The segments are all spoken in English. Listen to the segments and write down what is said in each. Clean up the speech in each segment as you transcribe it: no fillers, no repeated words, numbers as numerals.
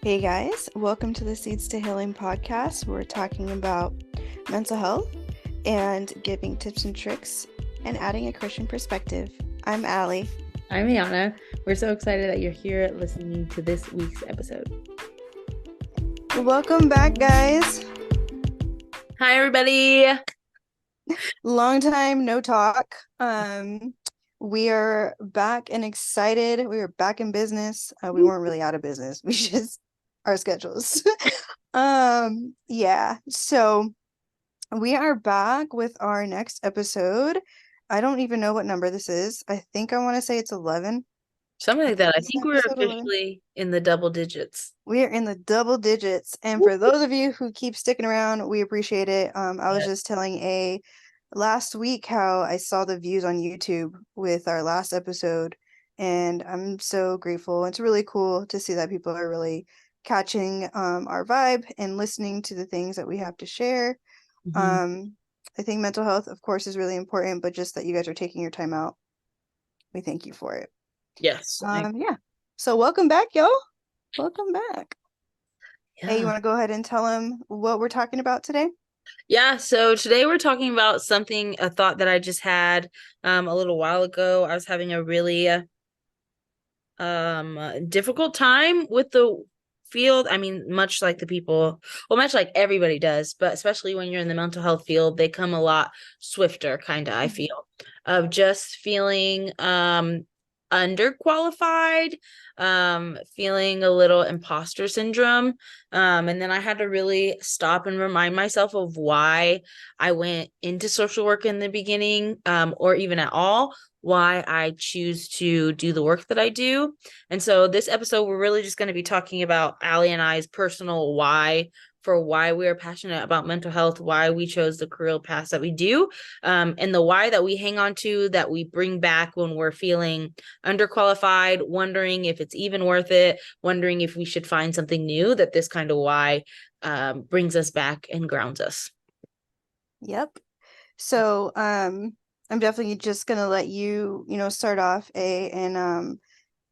Hey guys, welcome to the Seeds to Healing podcast. We're talking about mental health and giving tips and tricks and adding a Christian perspective. I'm Allie. I'm Ayannah. We're so excited that you're here listening to this week's episode. Welcome back, guys. Hi, everybody. Long time no talk. We are back and excited. We are back in business. We weren't really out of business. We just our schedules. Yeah. So we are back with our next episode. I don't even know what number this is. I think I want to say it's 11. Something like that. I Is it think we're episode 11? officially in the double digits. We are in the double digits. And for those of you who keep sticking around, we appreciate it. I was just telling last week how I saw the views on YouTube with our last episode, and I'm so grateful. It's really cool to see that people are really catching our vibe and listening to the things that we have to share. I think mental health, of course, is really important, but just that you guys are taking your time out, we thank you for it. Yes. Yeah. So welcome back, y'all. Welcome back. Yeah. Hey, you want to go ahead and tell them what we're talking about today? Yeah, so today we're talking about a thought that I just had a little while ago. I was having a really difficult time with the field. I mean, much like much like everybody does, but especially when you're in the mental health field, they come a lot swifter, kind of, I feel, of just feeling underqualified, feeling a little imposter syndrome. And then I had to really stop and remind myself of why I went into social work in the beginning, or even at all, why I choose to do the work that I do. And so this episode, we're really just going to be talking about Allie and I's personal why for why we are passionate about mental health, why we chose the career path that we do, and the why that we hang on to, that we bring back when we're feeling underqualified, wondering if it's even worth it, wondering if we should find something new, that this kind of why brings us back and grounds us. Yep. So, I'm definitely just gonna let you, start off, and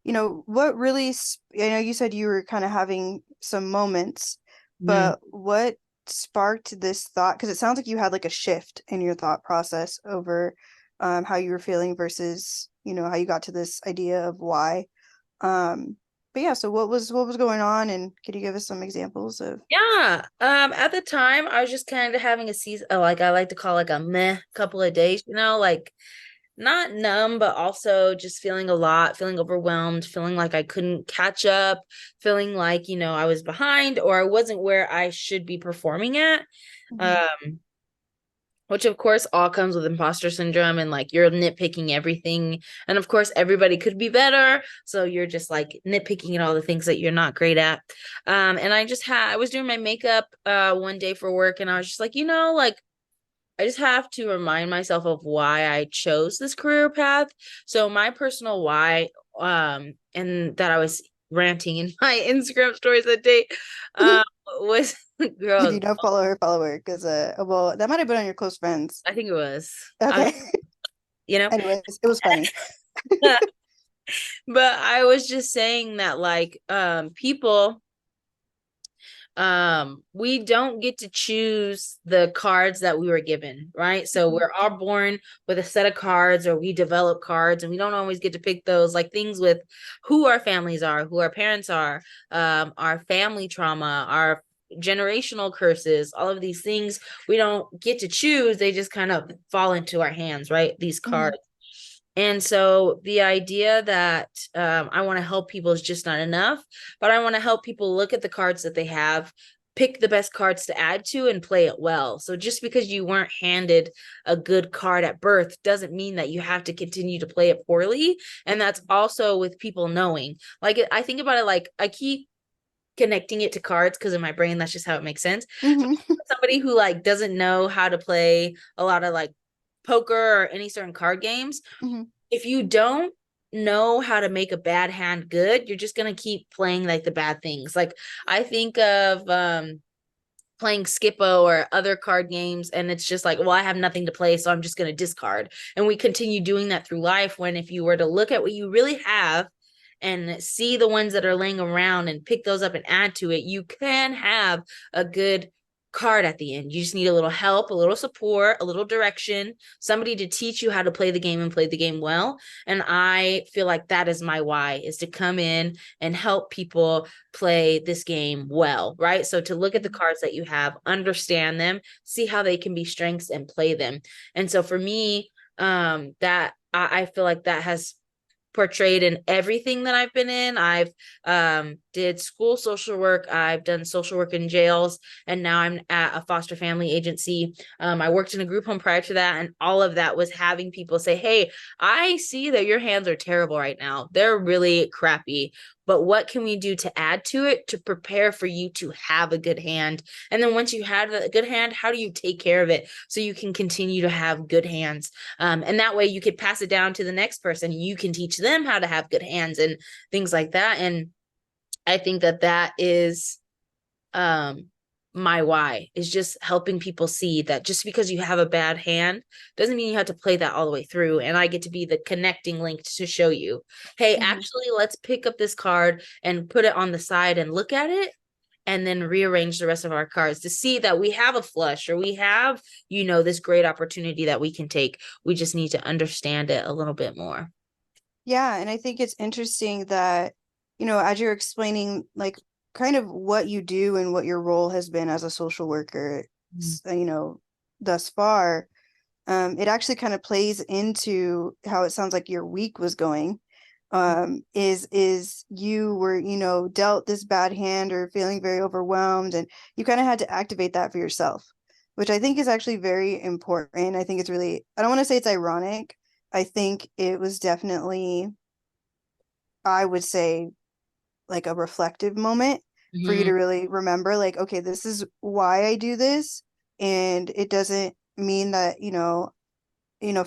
what really, I know you said you were kind of having some moments, but what sparked this thought? Because it sounds like you had like a shift in your thought process over how you were feeling versus, how you got to this idea of why. But yeah, so what was going on, and could you give us some examples of? Yeah. At the time, I was just kind of having a season, like I like to call like a meh couple of days, like not numb, but also just feeling a lot, feeling overwhelmed, feeling like I couldn't catch up, feeling like, I was behind or I wasn't where I should be performing at. Um, which of course all comes with imposter syndrome, and like you're nitpicking everything. And of course everybody could be better. So you're just like nitpicking at all the things that you're not great at. And I was doing my makeup one day for work, and I was just like, like I just have to remind myself of why I chose this career path. So my personal why, and that I was ranting in my Instagram stories that day, was If girl, you don't follow her, because well, that might have been on your close friends. I think it was. Okay. You know, Anyways, it was funny. but I was just saying that like people we don't get to choose the cards that we were given, right? So we're all born with a set of cards, or we develop cards, and we don't always get to pick those, like things with who our families are, who our parents are, our family trauma, our generational curses, all of these things we don't get to choose. They just kind of fall into our hands, right? These cards. And so the idea that I want to help people is just not enough, but I want to help people look at the cards that they have, pick the best cards to add to, and play it well. So just because you weren't handed a good card at birth doesn't mean that you have to continue to play it poorly. And that's also with people knowing. Like I think about it, like I keep connecting it to cards because in my brain that's just how it makes sense. Somebody who like doesn't know how to play a lot of like poker or any certain card games, if you don't know how to make a bad hand good, you're just going to keep playing like the bad things. Like I think of playing Skippo or other card games, and it's just like, well, I have nothing to play, so I'm just going to discard. And we continue doing that through life, when if you were to look at what you really have and see the ones that are laying around and pick those up and add to it, you can have a good card at the end. You just need a little help, a little support, a little direction, somebody to teach you how to play the game and play the game well. And I feel like that is my why, is to come in and help people play this game well, right? So to look at the cards that you have, understand them, see how they can be strengths and play them. And so for me, that I feel like that has portrayed in everything that I've been in. I've did school social work, I've done social work in jails, and now I'm at a foster family agency. I worked in a group home prior to that, and all of that was having people say, hey, I see that your hands are terrible right now. They're really crappy. But what can we do to add to it to prepare for you to have a good hand? And then once you have a good hand, how do you take care of it so you can continue to have good hands? And that way you could pass it down to the next person. You can teach them how to have good hands and things like that. And I think that that is um my why, is just helping people see that just because you have a bad hand doesn't mean you have to play that all the way through. And I get to be the connecting link to show you, hey, Mm-hmm. actually, let's pick up this card and put it on the side and look at it, and then rearrange the rest of our cards to see that we have a flush, or we have, this great opportunity that we can take. We just need to understand it a little bit more. Yeah, and I think it's interesting that, as you're explaining, like, kind of what you do and what your role has been as a social worker, Mhm. thus far, it actually kind of plays into how it sounds like your week was going. Is you were, dealt this bad hand or feeling very overwhelmed, and you kind of had to activate that for yourself, which I think is actually very important. I think it's really, I don't want to say it's ironic. I think it was definitely, I would say, like a reflective moment for you Mhm. to really remember, like, okay, this is why I do this. And it doesn't mean that,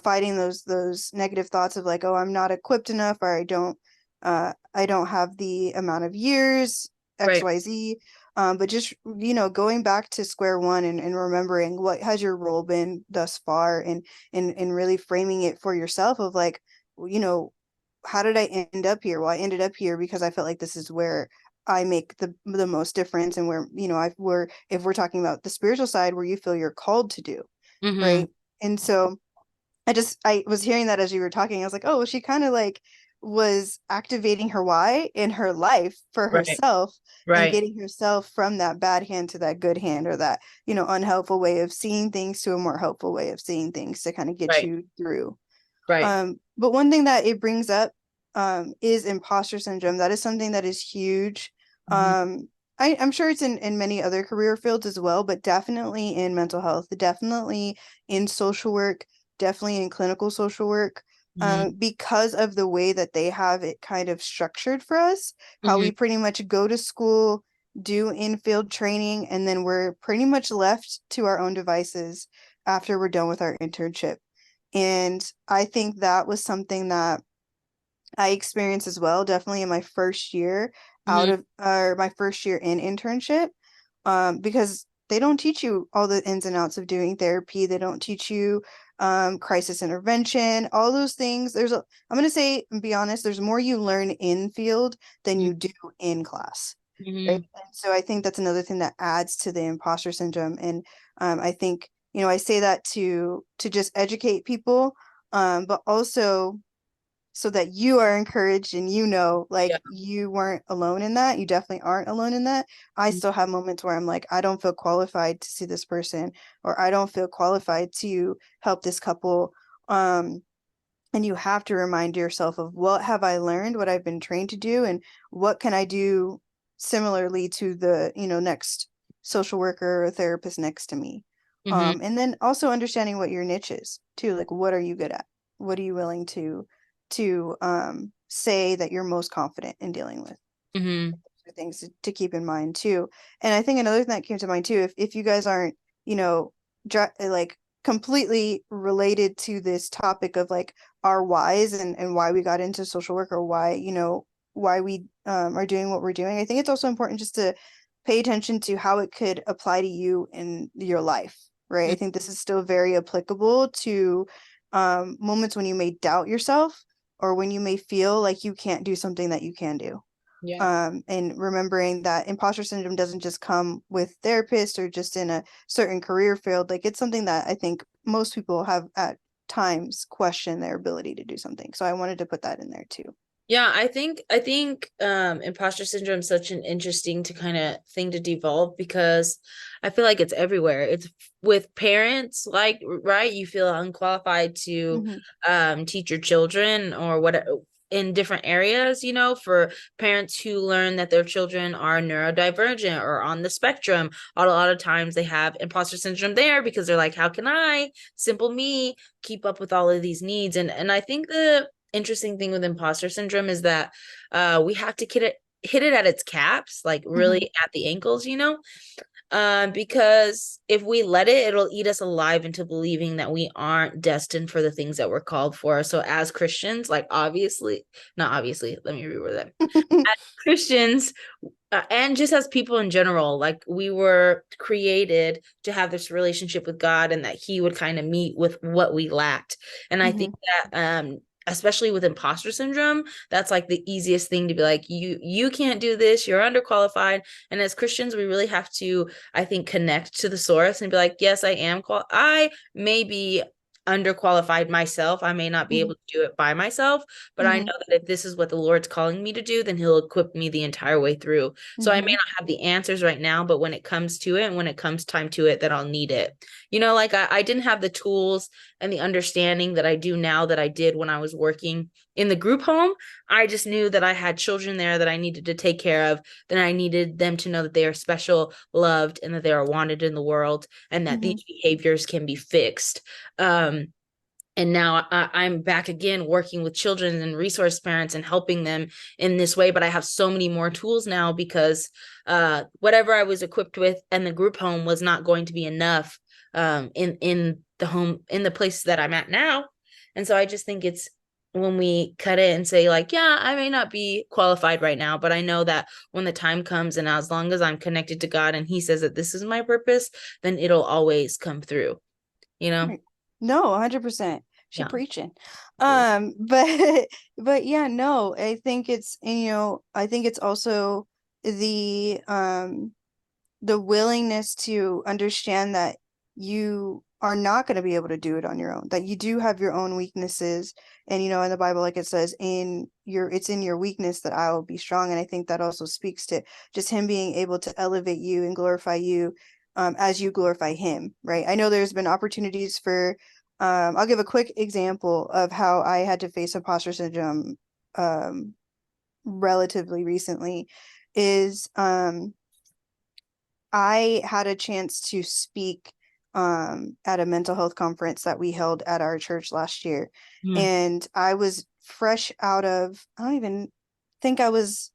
fighting those negative thoughts of like, oh, I'm not equipped enough, or I don't have the amount of years, Right. XYZ. But just, going back to square one, and remembering what has your role been thus far, and really framing it for yourself of like, you know, how did I end up here? Well, I ended up here because I felt like this is where I make the most difference, and where, where, if we're talking about the spiritual side, where you feel you're called to do, Mhm. right? And so I was hearing that as you were talking. I was like, oh, she kind of like was activating her why in her life for Right. herself, and Right. getting herself from that bad hand to that good hand, or that, unhelpful way of seeing things to a more helpful way of seeing things, to kind of get Right. you through. Right. But one thing that it brings up is imposter syndrome. That is something that is huge. Mhm. I'm sure it's in many other career fields as well, but definitely in mental health, definitely in social work, definitely in clinical social work, Mhm. because of the way that they have it kind of structured for us, how we Mhm. pretty much go to school, do in-field training, and then we're pretty much left to our own devices after we're done with our internship. And I think that was something that I experienced as well, definitely in my first year out Mhm. of, or my first year in internship, because they don't teach you all the ins and outs of doing therapy. They don't teach you crisis intervention, all those things. I'm going to say, and be honest, there's more you learn in field than Mhm. you do in class, right? Mhm. And so I think that's another thing that adds to the imposter syndrome. And I think, I say that to just educate people, but also so that you are encouraged, and Yeah. like, you weren't alone in that. You definitely aren't alone in that. I Mhm. still have moments where I'm like, I don't feel qualified to see this person, or I don't feel qualified to help this couple. And you have to remind yourself of, what have I learned, what I've been trained to do, and what can I do similarly to the, next social worker or therapist next to me. Mhm. And then also understanding what your niche is too, like, what are you good at? What are you willing to say that you're most confident in dealing with? Mhm. Things to keep in mind too. And I think another thing that came to mind too, if you guys aren't, you know, like completely related to this topic of like our whys, and why we got into social work, or why, why we are doing what we're doing, I think it's also important just to pay attention to how it could apply to you in your life, right? I think this is still very applicable to moments when you may doubt yourself, or when you may feel like you can't do something that you can do. Yeah. And remembering that imposter syndrome doesn't just come with therapists or just in a certain career field. Like it's something that I think most people have at times question their ability to do something. So I wanted to put that in there too. Yeah, I think imposter syndrome is such an interesting to kind of thing to develop because I feel like it's everywhere. It's with parents, like, right, you feel unqualified to Mm-hmm. teach your children or what in different areas, for parents who learn that their children are neurodivergent or on the spectrum. A lot of times they have imposter syndrome there because they're like, how can I, simple me, keep up with all of these needs? And I think the interesting thing with imposter syndrome is that we have to hit it at its caps, like Mm-hmm. really at the ankles, because if we let it, it'll eat us alive into believing that we aren't destined for the things that we're called for. So as Christians, like obviously, not obviously, let me reword that. As Christians, and just as people in general, like we were created to have this relationship with God and that He would kind of meet with what we lacked. And I think Mm-hmm. that especially with imposter syndrome, that's like the easiest thing to be like, you can't do this, you're underqualified. And as Christians, we really have to, I think, connect to the source and be like, yes, I may be underqualified myself. I may not be able to do it by myself, but I know Mm-hmm. that if this is what the Lord's calling me to do, then He'll equip me the entire way through. So I may Mm-hmm. not have the answers right now, but when it comes to it, and when it comes time to it, then I'll need it. Like I didn't have the tools and the understanding that I do now that I did when I was working in the group home. I just knew that I had children there that I needed to take care of. Then I needed them to know that they are special, loved, and that they are wanted in the world, and that Mm-hmm. these behaviors can be fixed. And now I'm back again working with children and resource parents and helping them in this way. But I have so many more tools now because whatever I was equipped with and the group home was not going to be enough in the home, in the place that I'm at now. And so I just think it's when we cut it and say like, yeah, I may not be qualified right now, but I know that when the time comes and as long as I'm connected to God and He says that this is my purpose, then it'll always come through, you know? Right. No, 100%. She Yeah. preaching. Absolutely. But but yeah, no, I think it's, I think it's also the willingness to understand that you are not going to be able to do it on your own, that you do have your own weaknesses. And, in the Bible, like it says, it's in your weakness that I will be strong. And I think that also speaks to just Him being able to elevate you and glorify you, as you glorify Him, right? I know there's been opportunities for, I'll give a quick example of how I had to face imposter syndrome, um, relatively recently is, I had a chance to speak at a mental health conference that we held at our church last year. Mm, And I was fresh out of, I don't even think I was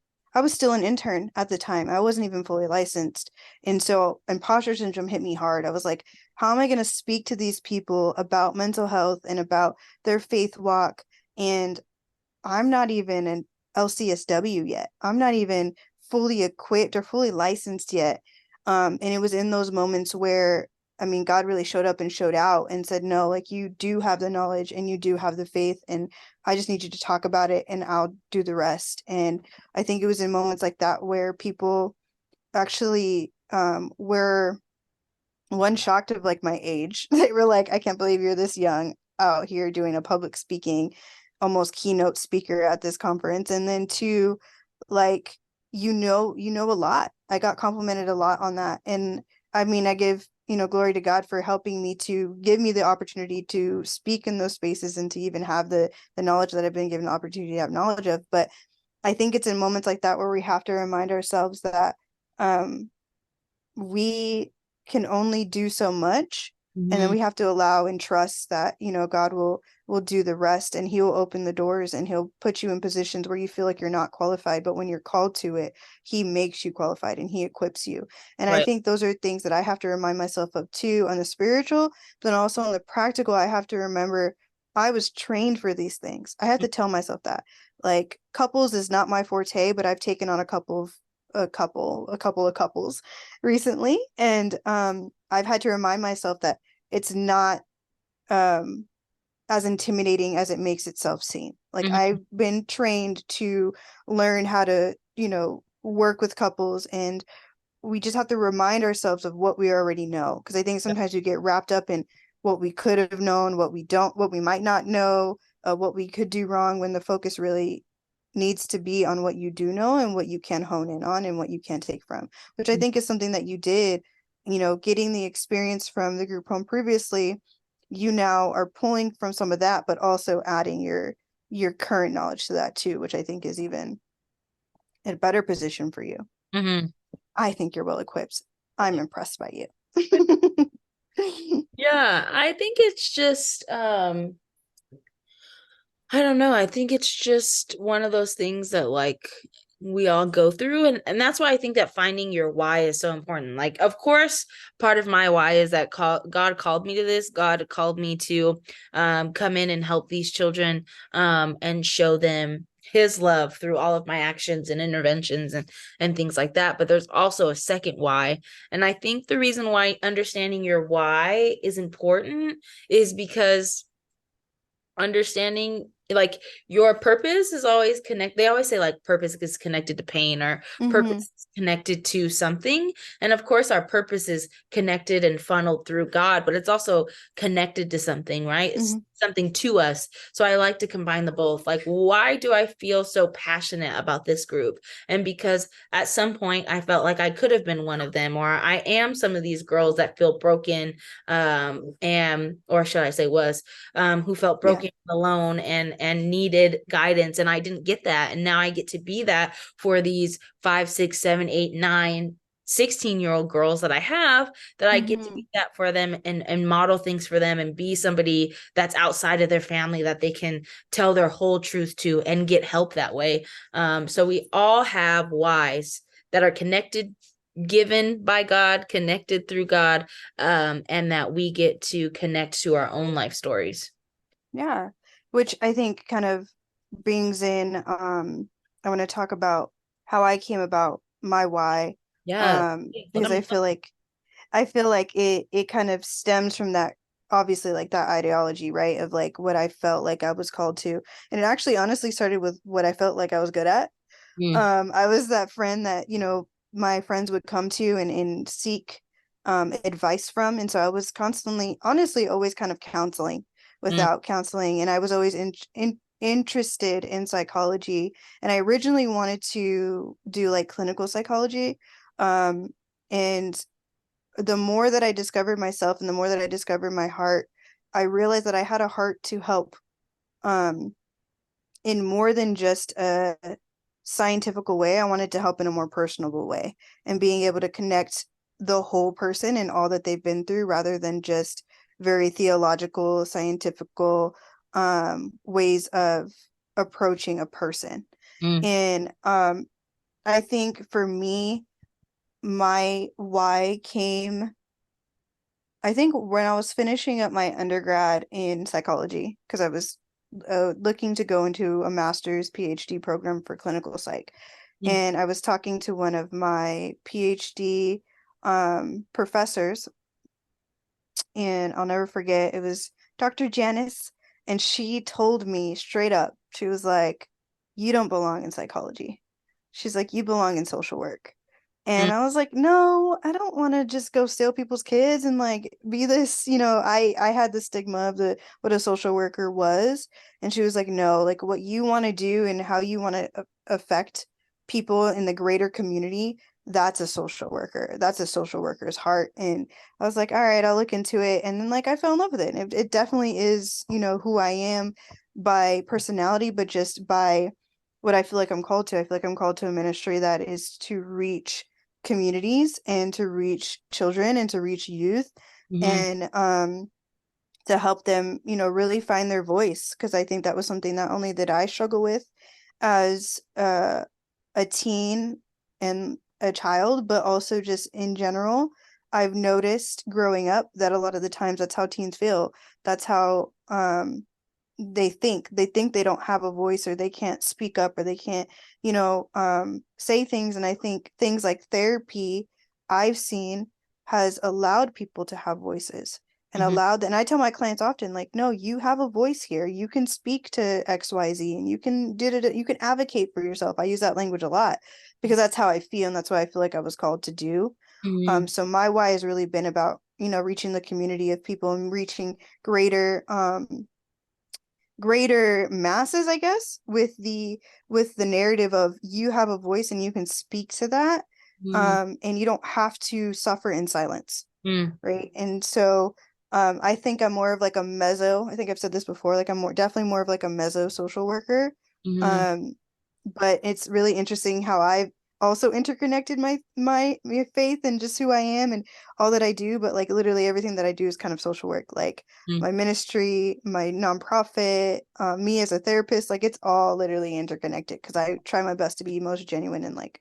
still an intern at the time. I wasn't even fully licensed. And so imposter syndrome hit me hard. I was like, how am I going to speak to these people about mental health and about their faith walk? And I'm not even an LCSW yet. I'm not even fully equipped or fully licensed yet. And it was in those moments where, I mean, God really showed up and showed out and said, no, like you do have the knowledge and you do have the faith, and I just need you to talk about it and I'll do the rest. And I think it was in moments like that where people actually were one shocked of like my age. They were like, I can't believe you're this young out here doing a public speaking, almost keynote speaker at this conference. And then two, like, you know a lot. I got complimented a lot on that. And I mean, I give, glory to God for helping me to give me the opportunity to speak in those spaces and to even have the knowledge that I've been given the opportunity to have knowledge of. But I think it's in moments like that where we have to remind ourselves that um we can only do so much, and then mhm. we have to allow and trust that God will do the rest, and He will open the doors and He'll put you in positions where you feel like you're not qualified, but when you're called to it, He makes you qualified and He equips you. And I Right. think those are things that I have to remind myself of too, on the spiritual, but then also on the practical. I have to remember I was trained for these things. I have to tell myself that, like, couples is not my forte, but I've taken on a couple of couples recently, and I've had to remind myself that it's not um as intimidating as it makes itself seem. Like Mm-hmm. I've been trained to learn how to, work with couples, and we just have to remind ourselves of what we already know. Because I think sometimes we get wrapped up in what we could have known, what we might not know, what we could do wrong, when the focus really needs to be on what you do know and what you can hone in on and what you can take from, which I think is something that you did, getting the experience from the group home previously. You now are pulling from some of that, but also adding your current knowledge to that too, which I think is even a better position for you. Mm-hmm. I think you're well equipped. I'm impressed by you. Yeah, I think it's just I don't know. I think it's just one of those things that like we all go through, and that's why I think that finding your why is so important. Like of course, part of my why is that God called me to this. God called me to come in and help these children and show them his love through all of my actions and interventions and things like that. But there's also a second why. And I think the reason why understanding your why is important is because understanding like your purpose is always connect they always say like purpose is connected to pain or Mm-hmm. purpose is connected to something, and of course our purpose is connected and funneled through God, but it's also connected to something, right? It's Mm-hmm. something to us. So I like to combine the both. Like why do I feel so passionate about this group? And because at some point I felt like I could have been one of them, or I am some of these girls that feel broken, and or should I say was who felt Yeah. broken, alone, and needed guidance, and I didn't get that, and now I get to be that for these 5, 6, 7, 8, 9, 16-year-old girls that I have, that I get to Mm-hmm. be that for them and model things for them and be somebody that's outside of their family that they can tell their whole truth to and get help that way. So we all have whys that are connected, given by God, connected through God, and that we get to connect to our own life stories. Yeah. Which I think kind of brings in, I want to talk about how I came about my why. Yeah. Let Because them know. I feel like it kind of stems from that, obviously, like that ideology, right? Of like what I felt like I was called to. And it actually honestly started with what I felt like I was good at. Mm, I was that friend that, my friends would come to and seek advice from. And so I was constantly, honestly, always kind of counseling mm, without counseling. And I was always interested in psychology. And I originally wanted to do like clinical psychology. And the more that I discovered myself and the more that I discovered my heart, I realized that I had a heart to help, um, in more than just a scientific way. I wanted to help in a more personable way, and being able to connect the whole person and all that they've been through, rather than just very theological, scientifical ways of approaching a person. mm, And I think for me, my why came, I think, when I was finishing up my undergrad in psychology, because I was looking to go into a master's PhD program for clinical psych. mm, And I was talking to one of my PhD professors, and I'll never forget, it was Dr. Janice, and she told me straight up, she was like, "You don't belong in psychology." She's like, "You belong in social work." mm, And I was like, "No, I don't want to just go steal people's kids and like be this, I had the stigma of the what a social worker was." And she was like, "No, like what you want to do and how you want to affect people in the greater community, that's a social worker. That's a social worker's heart." And I was like, "All right, I'll look into it." And then like I fell in love with it. And it definitely is, who I am by personality, but just by what I feel like I'm called to. I feel like I'm called to a ministry that is to reach communities and to reach children and to reach youth, mhm, and to help them, really find their voice. Because I think that was something not only that I struggle with as a teen and a child, but also just in general. I've noticed growing up that a lot of the times that's how teens feel. That's how they think they don't have a voice, or they can't speak up, or they can't, say things. And I think things like therapy, I've seen, has allowed people to have voices. and Mhm. allowed, and I tell my clients often, like, no, you have a voice here. You can speak to XYZ and you can you can advocate for yourself. I use that language a lot because that's how I feel and that's what I feel like I was called to do. Mhm. So my why has really been about, reaching the community of people and reaching greater greater masses, I guess, with the narrative of you have a voice and you can speak to that. Mhm. And you don't have to suffer in silence, Mhm. right? And so I think I'm more of like a I think I've said this before, like I'm definitely more of like a meso social worker. Mhm. Um, but it's really interesting how I've also interconnected my faith and just who I am and all that I do, but like literally everything that I do is kind of social work, like Mhm. my ministry, my nonprofit, me as a therapist, like it's all literally interconnected because I try my best to be most genuine and like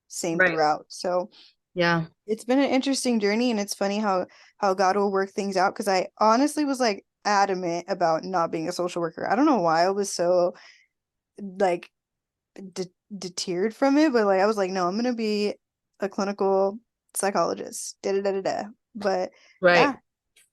same Right. throughout. So Yeah. it's been an interesting journey and it's funny how God will work things out because I honestly was like adamant about not being a social worker. I don't know why I was so like deterred from it, but like I was like, no, I'm gonna be a clinical psychologist. Da da da da da. But Right. yeah,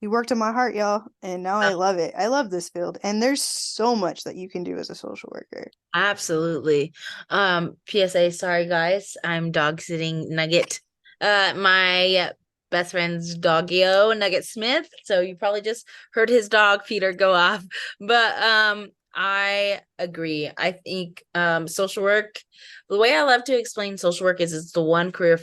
he worked on my heart, y'all, and now I love it. I love this field, and there's so much that you can do as a social worker. Absolutely. PSA, sorry guys, I'm dog sitting Nugget. My best friend's doggio, Nugget Smith. So you probably just heard his dog feeder go off. But I agree. I think social work, the way I love to explain social work is it's the one career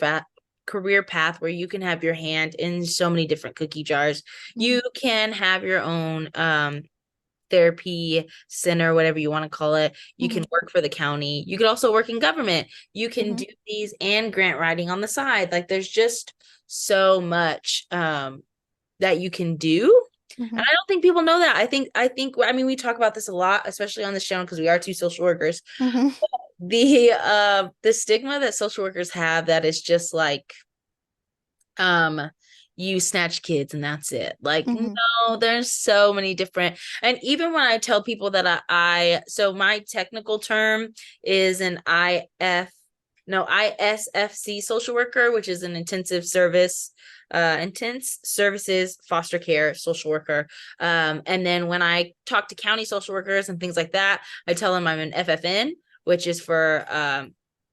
path where you can have your hand in so many different cookie jars. Mhm, You can have your own therapy center, whatever you want to call it. You can mhm, work for the county. You could also work in government. You can mhm, do these and grant writing on the side. Like there's just so much that you can do. And mhm, I don't think people know that. I mean we talk about this a lot, especially on this channel because we are two social workers. mhm, The stigma that social workers have that is just like um you snatch kids and that's it. Like mhm, no, there's so many different, and even when I tell people that so my technical term is an ISFC social worker, which is an intense services foster care social worker. And then when I talk to county social workers and things like that, I tell them I'm an FFN, which is for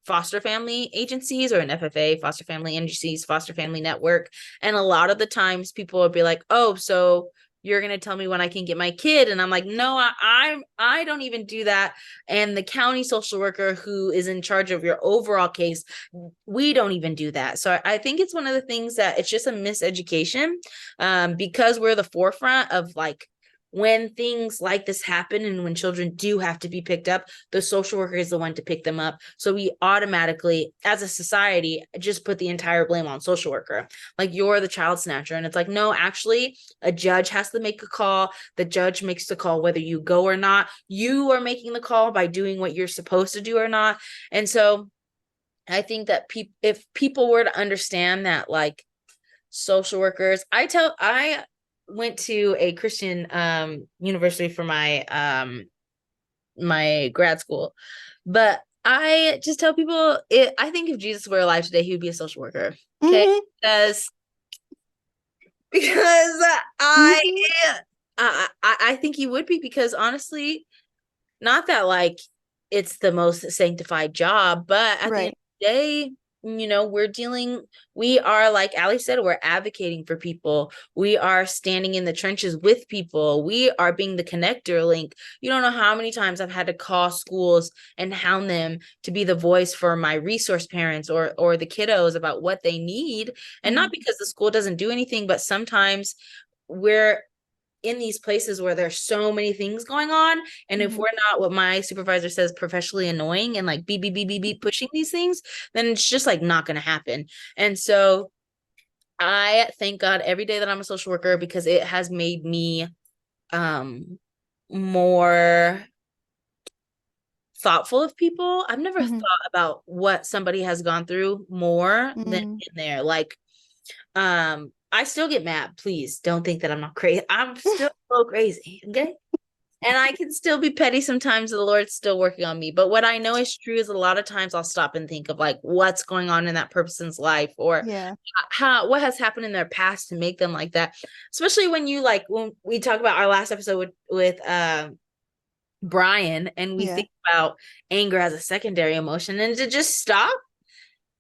foster family agencies, or an FFA, foster family agencies, foster family network. And a lot of the times people will be like, oh, so you're going to tell me when I can get my kid. And I'm like, no, I don't even do that. And the county social worker who is in charge of your overall case, we don't even do that. So I think it's one of the things that it's just a miseducation, because we're the forefront of like when things like this happen and when children do have to be picked up, the social worker is the one to pick them up. So we automatically, as a society, just put the entire blame on social worker. Like you're the child snatcher. And it's like, no, actually, a judge has to make a call. The judge makes the call whether you go or not. You are making the call by doing what you're supposed to do or not. And so I think that if people were to understand that, like social workers, I went to a Christian university for my grad school, but I just tell people I think if Jesus were alive today, he would be a social worker. Okay, mhm, because because I mhm. I think he would be, because honestly, not that like it's the most sanctified job, but at the end Right. of the day, we are, like Allie said, we're advocating for people. We are standing in the trenches with people. We are being the connector link. You don't know how many times I've had to call schools and hound them to be the voice for my resource parents or the kiddos about what they need. And not Mhm, because the school doesn't do anything, but sometimes we're in these places where there's so many things going on, and if mhm, we're not, what my supervisor says, professionally annoying and like beep beep beep beep beep pushing these things, then it's just like not going to happen. And so I thank God every day that I'm a social worker, because it has made me um more thoughtful of people. I've never mhm, thought about what somebody has gone through more than mhm. in there. Like I still get mad. Please don't think that I'm not crazy. I'm still so crazy. Okay. And I can still be petty sometimes. The Lord's still working on me. But what I know is true is a lot of times I'll stop and think of like what's going on in that person's life, or Yeah, how what has happened in their past to make them like that. Especially when you like when we talk about our last episode with Brian, and we yeah, think about anger as a secondary emotion, and to just stop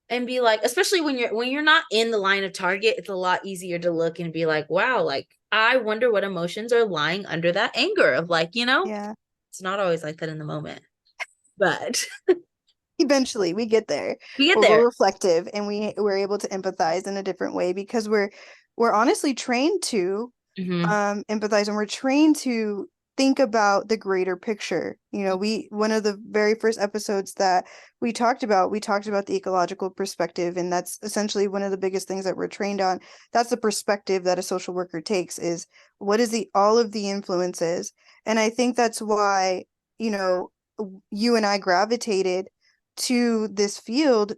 and be like, especially when you're not in the line of target, it's a lot easier to look and be like, wow, like I wonder what emotions are lying under that anger of like, yeah. it's not always like that in the moment, but Eventually we get there we get where we're there. reflective and we're able to empathize in a different way because we're honestly trained to Hmm. empathize, and we're trained to think about the greater picture. We one of the very first episodes that we talked about the ecological perspective, and that's essentially one of the biggest things that we're trained on. That's the perspective that a social worker takes, is what is the all of the influences. And I think that's why, you know, you and I gravitated to this field,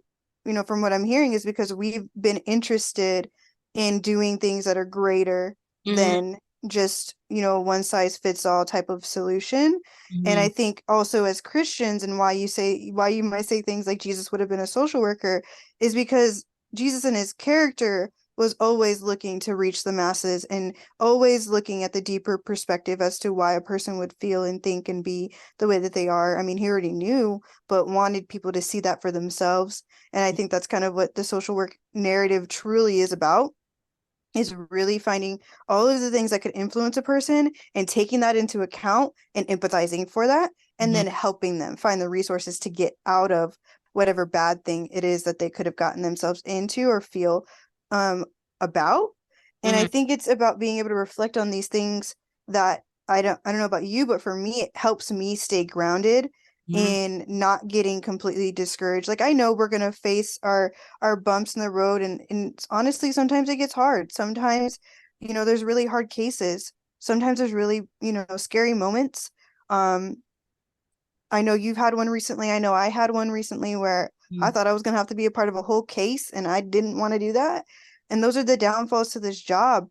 from what I'm hearing, is because we've been interested in doing things that are greater Hmm. than just, one size fits all type of solution. And I Hmm. think also as Christians, and why you might say things like Jesus would have been a social worker, is because Jesus and his character was always looking to reach the masses and always looking at the deeper perspective as to why a person would feel and think and be the way that they are. I mean, he already knew, but wanted people to see that for themselves. And I think that's kind of what the social work narrative truly is about, is really finding all of the things that could influence a person and taking that into account and empathizing for that, and Hmm. then helping them find the resources to get out of whatever bad thing it is that they could have gotten themselves into or feel um about. And I Hmm. think it's about being able to reflect on these things that I don't know about you, but for me it helps me stay grounded Hmm. in not getting completely discouraged. Like, I know we're going to face our bumps in the road, and honestly sometimes it gets hard. Sometimes, there's really hard cases. Sometimes there's really, scary moments. um I know you've had one recently. I know I had one recently where I thought I was going to have to be a part of a whole case, and I didn't want to do that. And those are the downfalls to this job,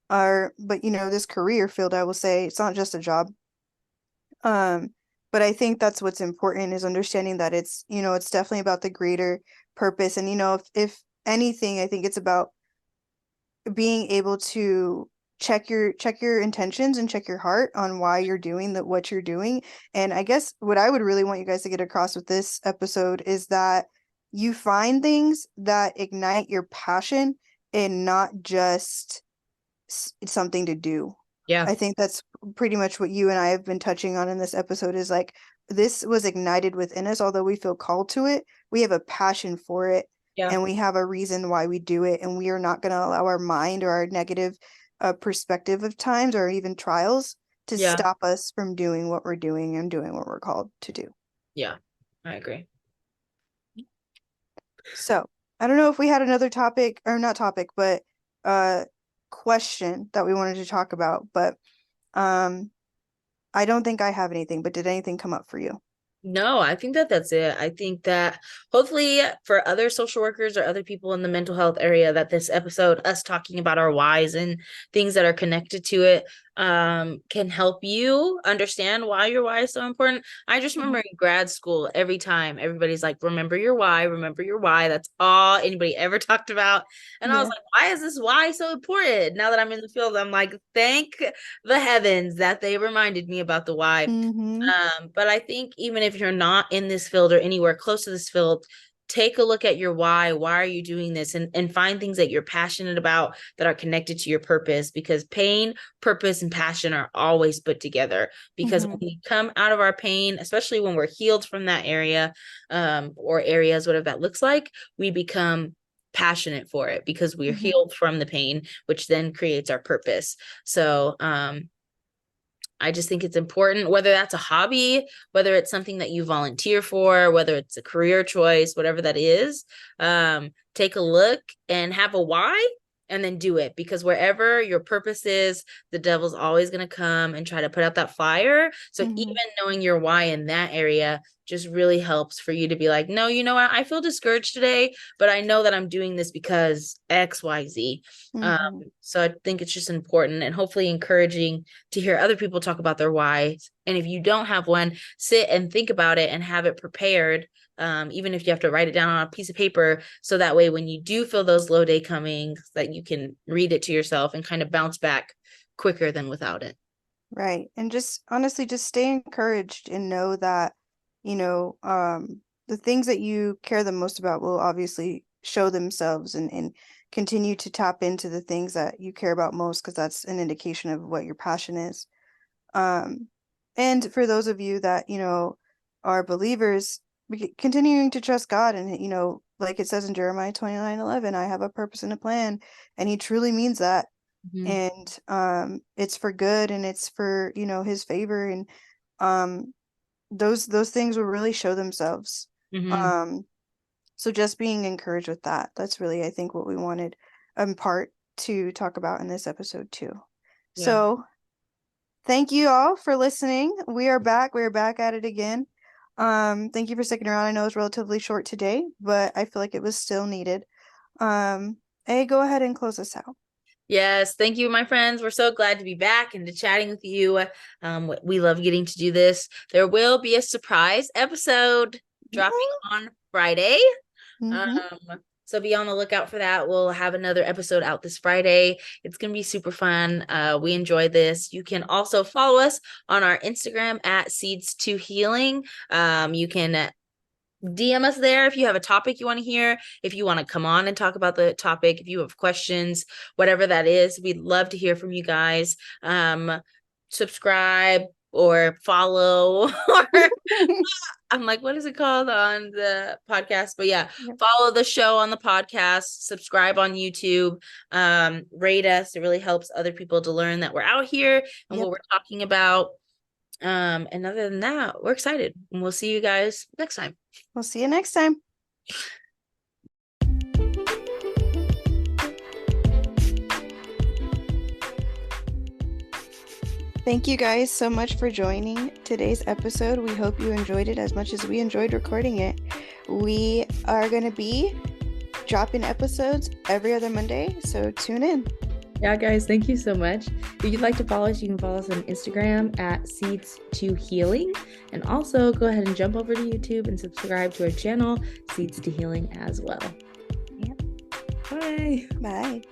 are but this career field. I will say it's not just a job. um but I think that's what's important, is understanding that it's definitely about the greater purpose. And if anything, I think it's about being able to check your intentions and check your heart on why you're doing what you're doing. And I guess what I would really want you guys to get across with this episode is that you find things that ignite your passion, and not just it's something to do. Yeah. I think that's pretty much what you and I have been touching on in this episode, is like, this was ignited within us. Although we feel called to it, we have a passion for it, Yeah. and we have a reason why we do it. And we are not going to allow our mind or our negative perspective of times or even trials to Yeah. stop us from doing what we're doing and doing what we're called to do. Yeah. I agree. So I don't know if we had another topic, or not topic, but uh question that we wanted to talk about, but um I don't think I have anything, but did anything come up for you? No, I think that that's it. I think that hopefully for other social workers or other people in the mental health area, that this episode, us talking about our whys and things that are connected to it, can help you understand why your why is so important. I just remember Mhm. in grad school, every time everybody's like, remember your why, remember your why. That's all anybody ever talked about. And I was Yeah. like, why is this why so important? Now that I'm in the field, I'm like, thank the heavens that they reminded me about the why. Mm-hmm. But I think even if you're not in this field or anywhere close to this field, take a look at your why. Why are you doing this? And find things that you're passionate about that are connected to your purpose, because pain, purpose, and passion are always put together. Because Mm-hmm. when we come out of our pain, especially when we're healed from that area, or areas, whatever that looks like, we become passionate for it because we're Mm-hmm. healed from the pain, which then creates our purpose. So, I just think it's important, whether that's a hobby, whether it's something that you volunteer for, whether it's a career choice, whatever that is, take a look and have a why, and then do it, because wherever your purpose is, the devil's always going to come and try to put out that fire. So even knowing your why in that area just really helps for you to be like, no, you know what? I feel discouraged today, but I know that I'm doing this because XYZ. So I think it's just important and hopefully encouraging to hear other people talk about their whys. And if you don't have one, sit and think about it and have it prepared. Even if you have to write it down on a piece of paper, so that way when you do feel those low day coming, that you can read it to yourself and kind of bounce back quicker than without it. Right. And just honestly, just stay encouraged and know that, the things that you care the most about will obviously show themselves and continue to tap into the things that you care about most, because that's an indication of what your passion is. Um, and for those of you that, are believers, continuing to trust God and, like it says in Jeremiah 29:11, I have a purpose and a plan, and he truly means that. Mm-hmm. And it's for good and it's for, his favor, and um those things will really show themselves. Mm-hmm. Um, so just being encouraged with that. That's really, I think, what we wanted in part to talk about in this episode too. Yeah. So thank you all for listening. We are back. We are back at it again. Thank you for sticking around. I know it's relatively short today, but I feel like it was still needed. Hey, go ahead and close us out. Yes, thank you, my friends. We're so glad to be back and to chatting with you. We love getting to do this. There will be a surprise episode dropping on Friday. Mm-hmm. So be on the lookout for that. We'll have another episode out this Friday. It's going to be super fun. We enjoy this. You can also follow us on our Instagram at Seeds to Healing. You can DM us there if you have a topic you want to hear, if you want to come on and talk about the topic, if you have questions, whatever that is. We'd love to hear from you guys. Subscribe or follow, or I'm like, what is it called on the podcast? But yeah, follow the show on the podcast, subscribe on YouTube, rate us. It really helps other people to learn that we're out here and what we're talking about. And other than that, we're excited, and we'll see you guys next time. We'll see you next time. Thank you guys so much for joining today's episode. We hope you enjoyed it as much as we enjoyed recording it. We are going to be dropping episodes every other Monday, so tune in. Yeah, guys, thank you so much. If you'd like to follow us, you can follow us on Instagram at Seeds to Healing. And also go ahead and jump over to YouTube and subscribe to our channel, Seeds to Healing, as well. Yep. Bye. Bye.